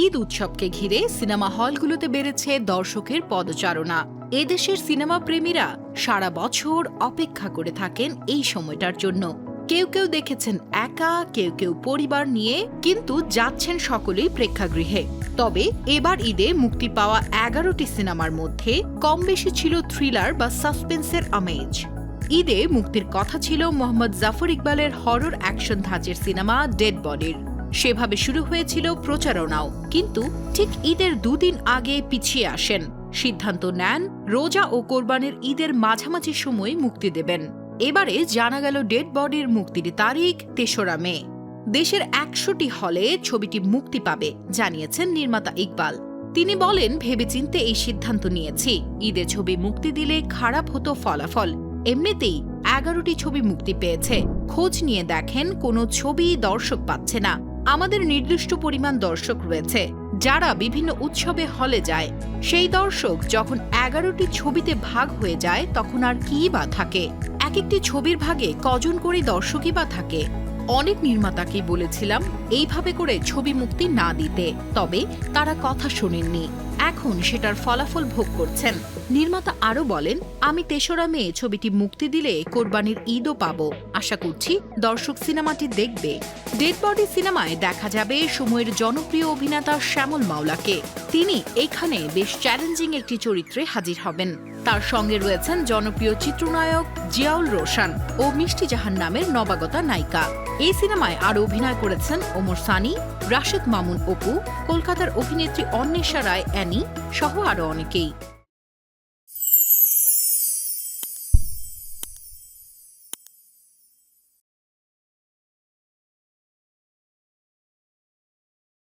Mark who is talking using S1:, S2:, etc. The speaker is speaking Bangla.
S1: ঈদ উৎসবকে ঘিরে সিনেমা হলগুলোতে বেড়েছে দর্শকের পদচারণা। এদেশের সিনেমা প্রেমীরা সারা বছর অপেক্ষা করে থাকেন এই সময়টার জন্য। কেউ কেউ দেখেছেন একা, কেউ কেউ পরিবার নিয়ে, কিন্তু যাচ্ছেন সকলেই প্রেক্ষাগৃহে। তবে এবার ঈদে মুক্তি পাওয়া 11টি সিনেমার মধ্যে কম বেশি ছিল থ্রিলার বা সাসপেন্সের আমেজ। ঈদে মুক্তির কথা ছিল মোহাম্মদ জাফর ইকবালের হরর অ্যাকশন ধাঁচের সিনেমা ডেড বডির। সেভাবে শুরু হয়েছিল প্রচারণাও, কিন্তু ঠিক ঈদের দুদিন আগে পিছিয়ে আসেন। সিদ্ধান্ত নেন রোজা ও কোরবানির ঈদের মাঝামাঝি সময়ে মুক্তি দেবেন। এবারে জানা গেল ডেড বডির মুক্তির তারিখ ৩রা মে। দেশের ১০০টি হলে ছবিটি মুক্তি পাবে জানিয়েছেন নির্মাতা ইকবাল। তিনি বলেন, ভেবেচিন্তে এই সিদ্ধান্ত নিয়েছি। ঈদে ছবি মুক্তি দিলে খারাপ হতো ফলাফল। এমনিতেই 11টি ছবি মুক্তি পেয়েছে। খোঁজ নিয়ে দেখেন কোনো ছবি দর্শক পাচ্ছে না। আমাদের নির্দিষ্ট পরিমাণ দর্শক রয়েছে যারা বিভিন্ন উৎসবে হলে যায়। সেই দর্শক যখন 11টি ছবিতে ভাগ হয়ে যায় তখন আর কি বা থাকে? এক একটি ছবির ভাগে কজন করে দর্শকই বা থাকে? অনেক নির্মাতাকেই বলেছিলাম এইভাবে করে ছবি মুক্তি না দিতে, তবে তারা কথা শোনেননি। এখন সেটার ফলাফল ভোগ করছেন। নির্মাতা আরও বলেন, আমি ৩রা মে ছবিটি মুক্তি দিলে কোরবানির ঈদও পাবো। আশা করছি দর্শক সিনেমাটি দেখবে। ডেড বডি সিনেমায় দেখা যাবে সময়ের জনপ্রিয় অভিনেতা শ্যামল মাওলাকে। তিনি এখানে বেশ চ্যালেঞ্জিং একটি চরিত্রে হাজির হবেন। তার সঙ্গে রয়েছেন জনপ্রিয় চিত্রনায়ক জিয়াউল রোশান ও মিষ্টি জাহান নামের নবাগতা নায়িকা। এই সিনেমায় আরও অভিনয় করেছেন ওমর সানি, রাশেদ মামুন অপু, কলকাতার অভিনেত্রী অন্বেষা রায় অ্যানি সহ আরও অনেকেই।